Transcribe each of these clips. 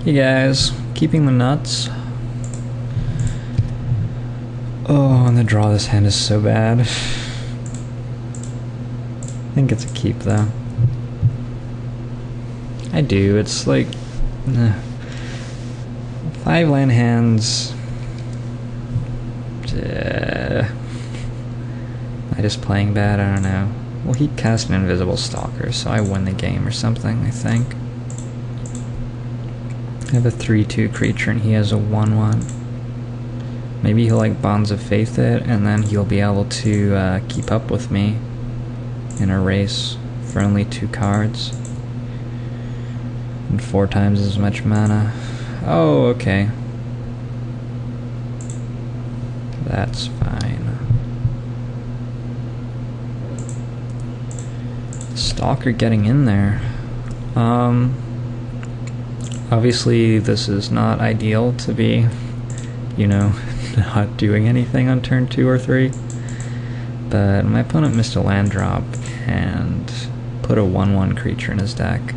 Hey guys, keeping the nuts. Oh, and the draw this hand is so bad. I think it's a keep though. I do, it's like 5 land hands. Am I just playing bad? I don't know. Well, he cast an invisible stalker, so I win the game or something, I think. I have a 3/2 creature and he has a 1/1. Maybe he'll like Bonds of Faith it, and then he'll be able to keep up with me in a race for only 2 cards. And 4 times as much mana. Oh, okay. That's fine. Stalker getting in there. Obviously this is not ideal to be, you know, not doing anything on turn 2 or 3. But my opponent missed a land drop and put a 1/1 creature in his deck,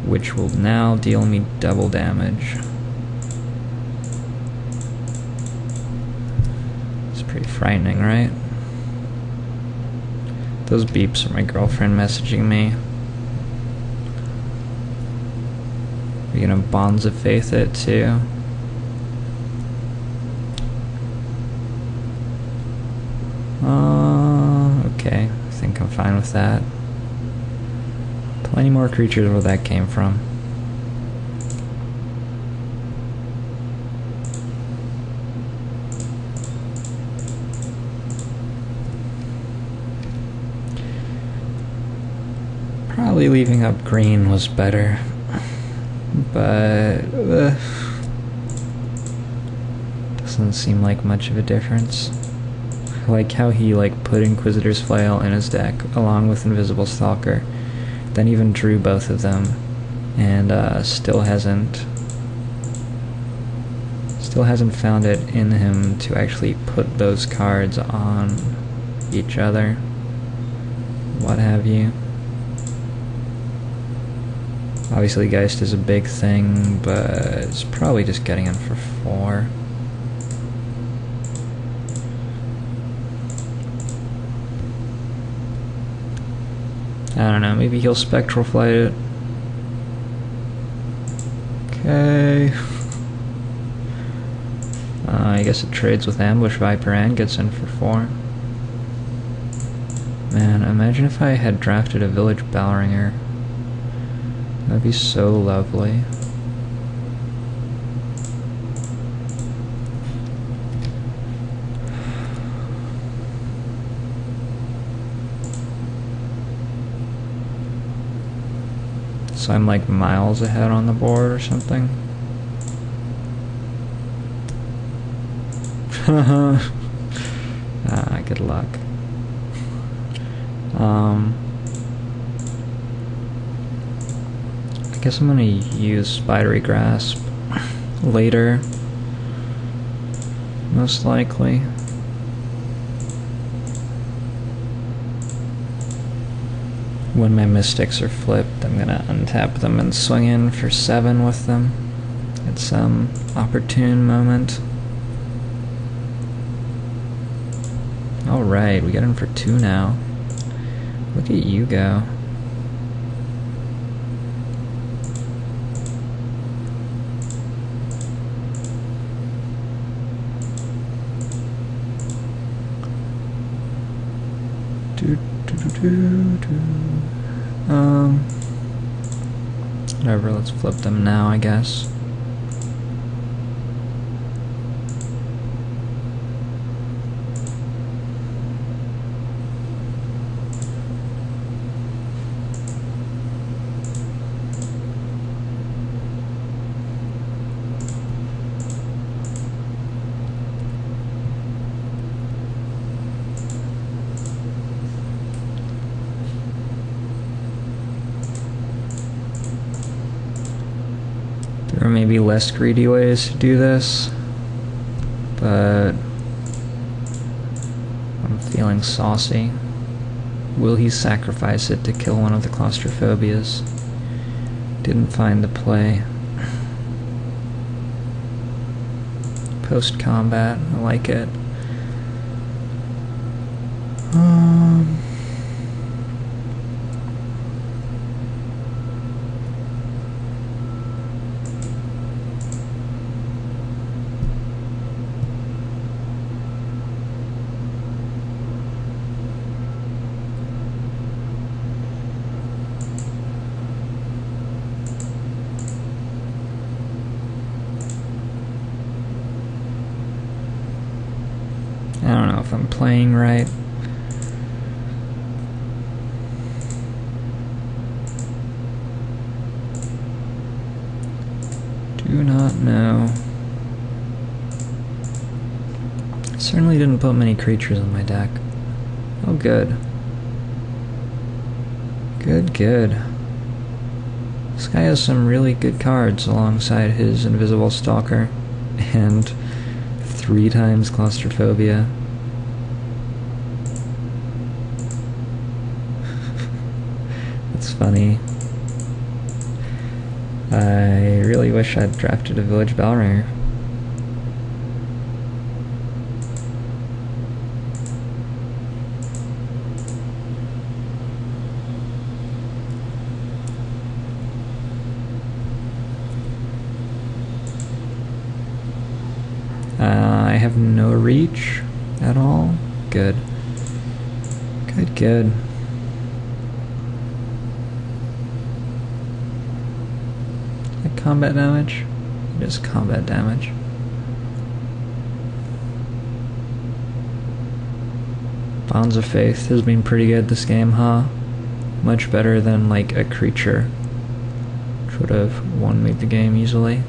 which will now deal me double damage. It's pretty frightening, right? Those beeps are my girlfriend messaging me. Are you gonna Bonds of Faith it too? Okay, I think I'm fine with that. Plenty more creatures where that came from. Probably leaving up green was better, but doesn't seem like much of a difference. I like how he put Inquisitor's Flail in his deck along with Invisible Stalker, then even drew both of them, and still hasn't found it in him to actually put those cards on each other, what have you. Obviously Geist is a big thing, but it's probably just getting in for 4. I don't know, maybe he'll Spectral Flight it. Okay. I guess it trades with Ambush Viper and gets in for 4. Man, imagine if I had drafted a Village Bellringer. That'd be so lovely. So I'm like miles ahead on the board or something. Good luck. I guess I'm gonna use Spidery Grasp later, most likely. When my Mystics are flipped, I'm gonna untap them and swing in for 7 with them at some opportune moment. Alright, we got in for 2 now. Look at you go. Whatever, let's flip them now, I guess. There may be less greedy ways to do this, but I'm feeling saucy. Will he sacrifice it to kill one of the claustrophobias? Didn't find the play. Post-combat, I like it. I don't know if I'm playing right. Do not know. Certainly didn't put many creatures on my deck. Oh, good. Good, good. This guy has some really good cards alongside his Invisible Stalker and 3 times Claustrophobia. That's funny. I really wish I'd drafted a Village Bellringer. I have no reach at all. Good. Good, good. Like combat damage? It is combat damage. Bonds of Faith has been pretty good this game, huh? Much better than like a creature, which would have won me the game easily.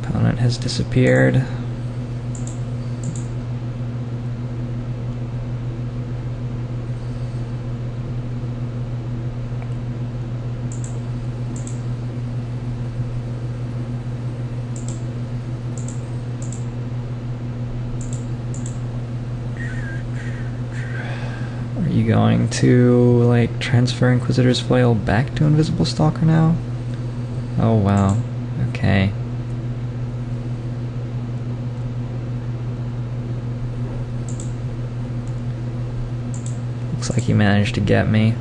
Opponent has disappeared. Are you going to, like, transfer Inquisitor's Flail back to Invisible Stalker now? Oh, wow. Okay. Looks like he managed to get me.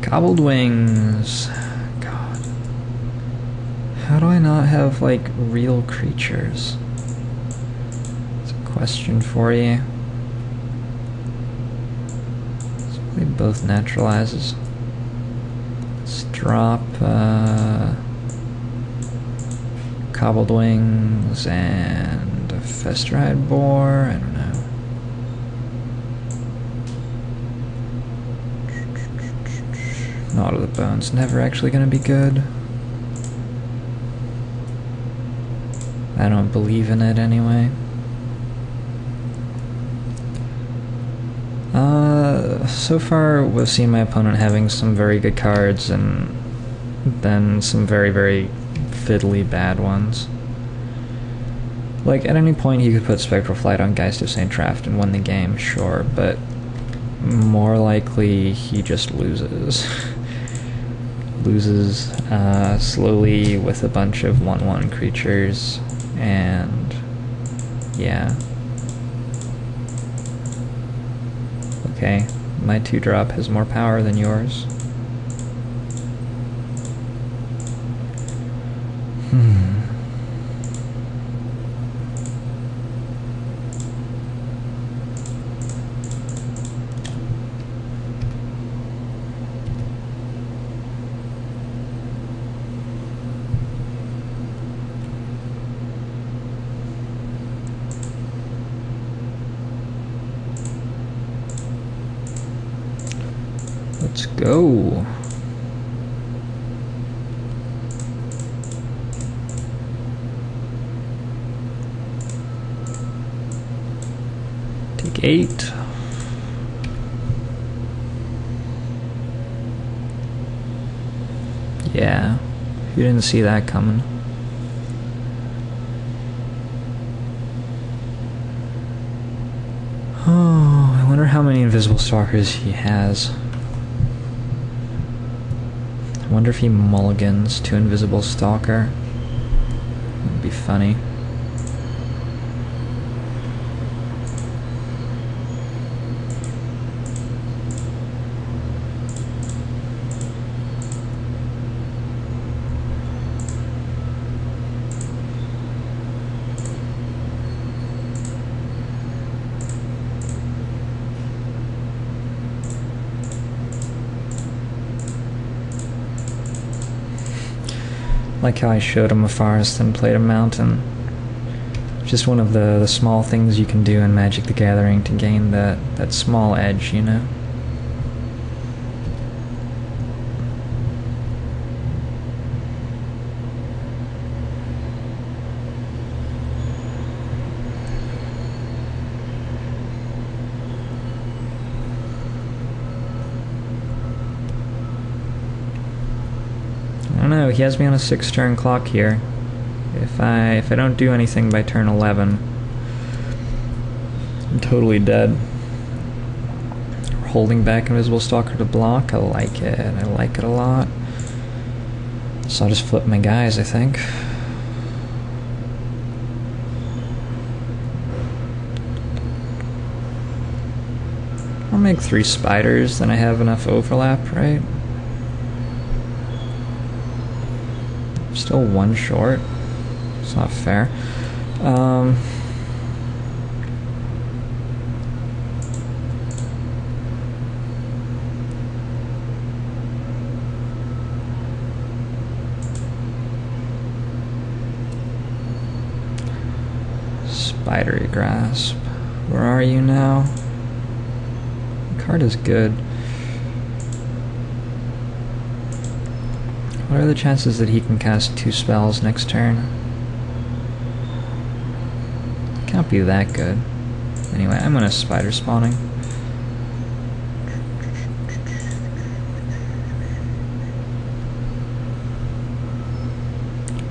Cobbled Wings. God. How do I not have, like, real creatures? It's a question for you. Let's play both naturalizes. Let's drop, Cobbled Wings and a Festerhide Boar. I don't know. Knot of the Bone's never actually gonna be good. I don't believe in it anyway. So far we've seen my opponent having some very good cards and then some very, very fiddly bad ones. Like, at any point he could put Spectral Flight on Geist of St. Traft and win the game, sure, but more likely he just loses. Loses slowly with a bunch of 1/1 creatures, and yeah. Okay, my 2-drop has more power than yours. Let's go. Take 8. Yeah, you didn't see that coming. Oh, I wonder how many invisible stalkers he has. I wonder if he mulligans to invisible stalker. That'd be funny. Like how I showed him a forest and played a mountain. Just one of the small things you can do in Magic the Gathering to gain that small edge, you know? I don't know, he has me on a 6-turn clock here. If I don't do anything by turn 11, I'm totally dead. We're holding back Invisible Stalker to block. I like it. I like it a lot. So I'll just flip my guys, I think. I'll make 3 spiders, then I have enough overlap, right? Still 1 short. It's not fair. Spidery Grasp. Where are you now? The card is good. What are the chances that he can cast 2 spells next turn? Can't be that good. Anyway, I'm gonna spider spawning.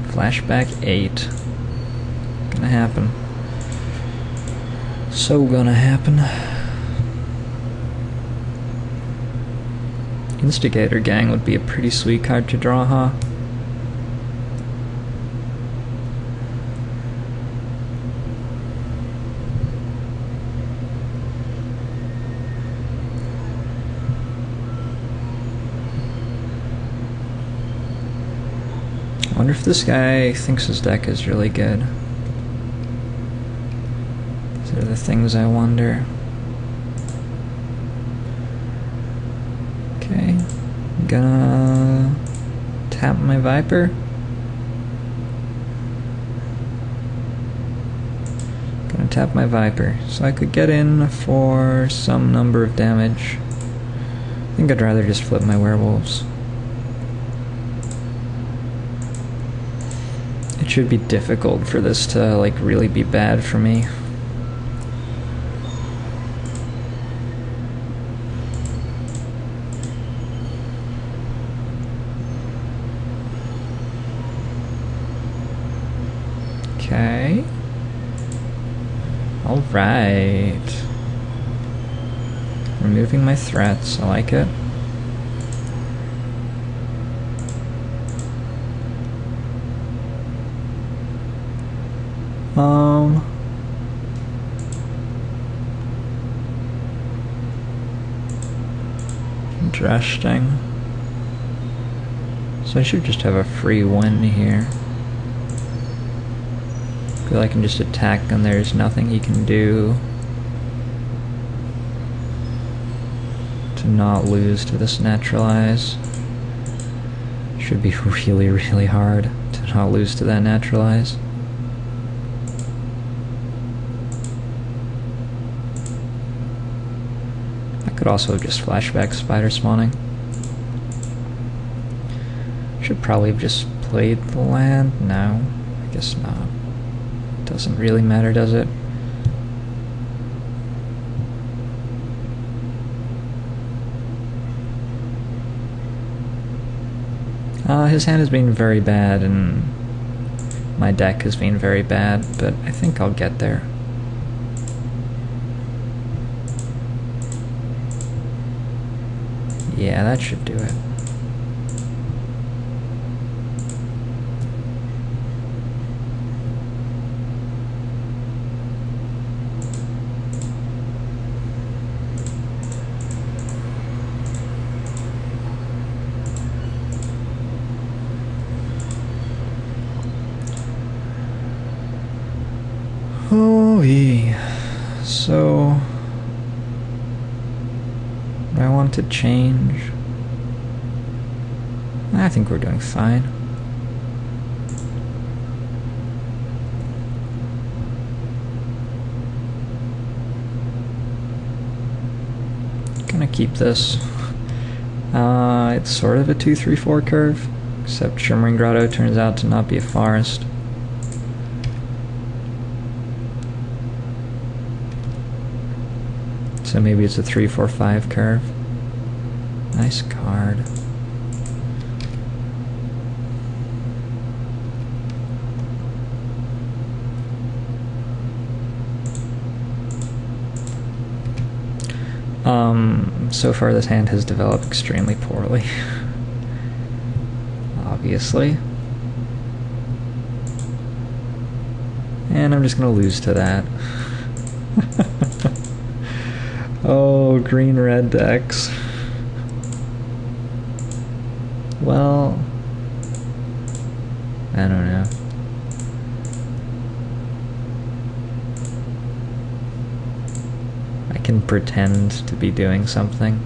Flashback 8. Gonna happen. So gonna happen. Instigator Gang would be a pretty sweet card to draw, huh? I wonder if this guy thinks his deck is really good. These are the things I wonder. Okay, I'm gonna tap my Viper. Gonna tap my Viper, so I could get in for some number of damage. I think I'd rather just flip my werewolves. It should be difficult for this to, like, really be bad for me. Okay. Alright. Removing my threats, I like it. Interesting. So I should just have a free win here. Feel I can just attack and there's nothing he can do to not lose to this naturalize. Should be really, really hard to not lose to that naturalize. I could also just flashback spider spawning. Should probably have just played the land. No, I guess not. Doesn't really matter, does it? His hand has been very bad, and my deck has been very bad, but I think I'll get there. Yeah, that should do it. Oh-wee. So, do I want to change? I think we're doing fine. Gonna keep this. It's sort of a 2-3-4 curve, except Shimmering Grotto turns out to not be a forest. So maybe it's a 3-4-5 curve. Nice card. So far this hand has developed extremely poorly. Obviously. And I'm just gonna lose to that. Oh, green-red decks. Well, I don't know. I can pretend to be doing something.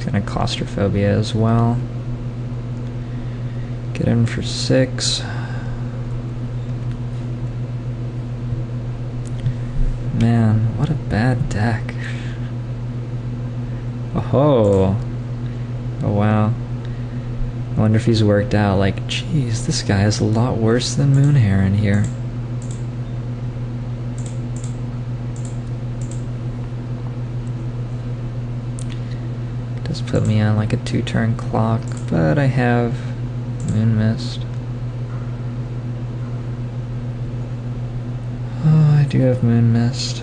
Gonna claustrophobia as well. Get in for 6. Man, what a bad deck. Oh, oh wow. I wonder if he's worked out, like, geez, this guy is a lot worse than Moonhair in here. Does put me on like a 2-turn clock, but I have Moon Mist. Oh, I do have Moon Mist.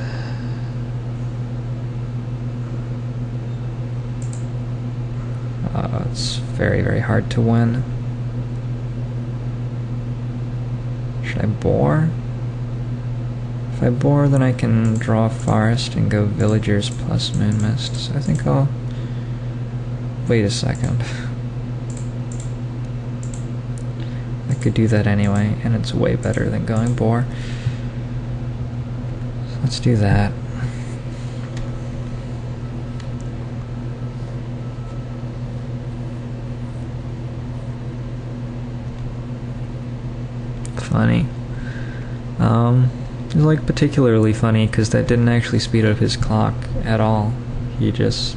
It's very, very hard to win. Should I bore? If I bore, then I can draw a forest and go villagers plus Moon Mist. So I think I'll... Wait a second. I could do that anyway, and it's way better than going bore. So let's do that. Funny. It's like particularly funny because that didn't actually speed up his clock at all. He just,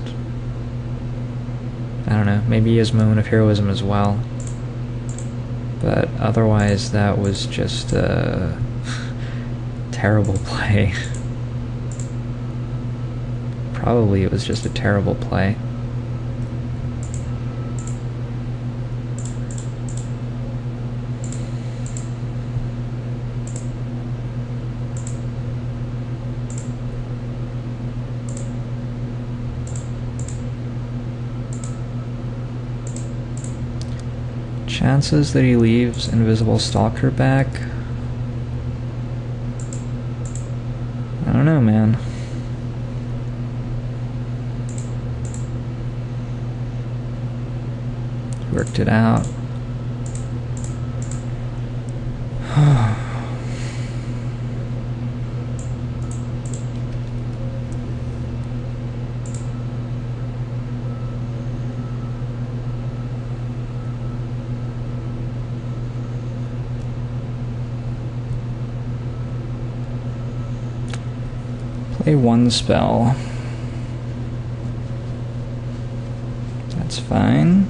I don't know, maybe he has Moment of Heroism as well. But otherwise that was just a terrible play. Probably it was just a terrible play. Chances that he leaves Invisible Stalker back? I don't know, man. Worked it out. Play one spell. That's fine.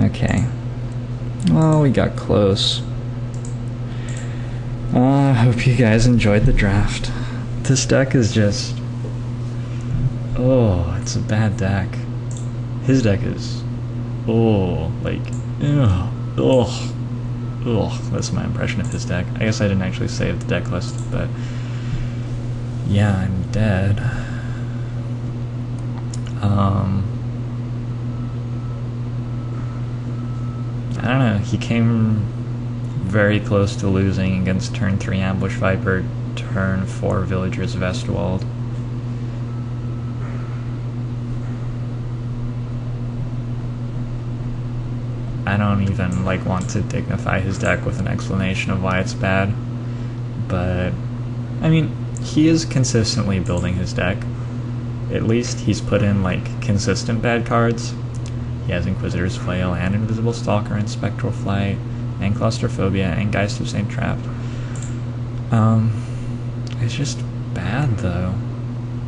Okay. Well, we got close. I hope you guys enjoyed the draft. This deck is just... oh, it's a bad deck. His deck is... oh, like... ugh. That's my impression of his deck. I guess I didn't actually save the deck list, but... yeah, I'm dead. I don't know, he came very close to losing against turn 3 Ambush Viper, turn 4 Villagers Vestwald. I don't even want to dignify his deck with an explanation of why it's bad, but I mean, he is consistently building his deck. At least he's put in consistent bad cards. He has Inquisitor's Flail and Invisible Stalker and Spectral Flight and Claustrophobia and Geist of St. Trapped. It's just bad though.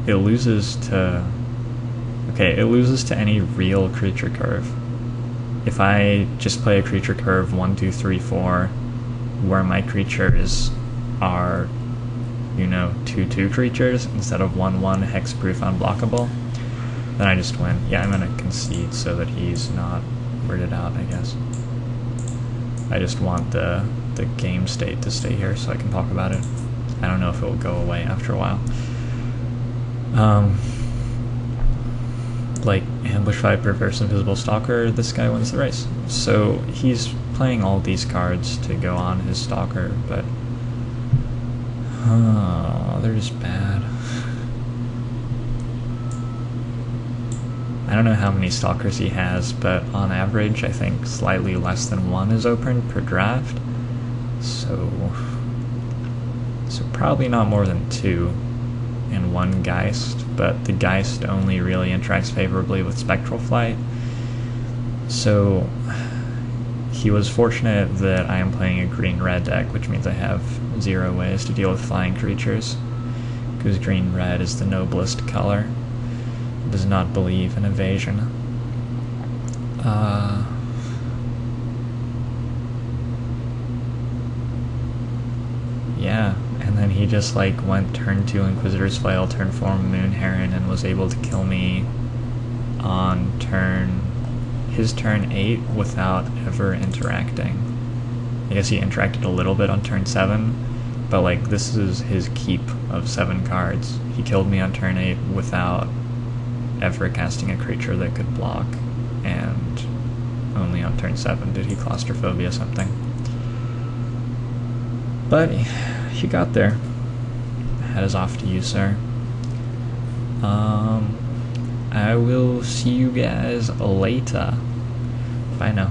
It loses to any real creature curve. If I just play a creature curve 1, 2, 3, 4, where my creatures are, 2/2 creatures instead of 1/1 hexproof unblockable, then I just win. Yeah, I'm gonna concede so that he's not weirded out, I guess. I just want the game state to stay here so I can talk about it. I don't know if it will go away after a while. Ambush Viper versus Invisible Stalker, this guy wins the race. So he's playing all these cards to go on his Stalker, but they're just bad. I don't know how many Stalkers he has, but on average I think slightly less than 1 is opened per draft. So probably not more than 2 and 1 Geist, but the Geist only really interacts favorably with Spectral Flight. So he was fortunate that I am playing a green-red deck, which means I have 0 ways to deal with flying creatures, because green-red is the noblest color. It does not believe in evasion. Yeah, and then he just went turn 2 Inquisitor's Flail, turn 4 Moon Heron, and was able to kill me on his turn 8 without ever interacting. I guess he interacted a little bit on turn 7, but this is his keep of 7 cards. He killed me on turn 8 without ever casting a creature that could block, and only on turn 7 did he Claustrophobia something. But he got there. Hat is off to you, sir. I will see you guys later. Bye now.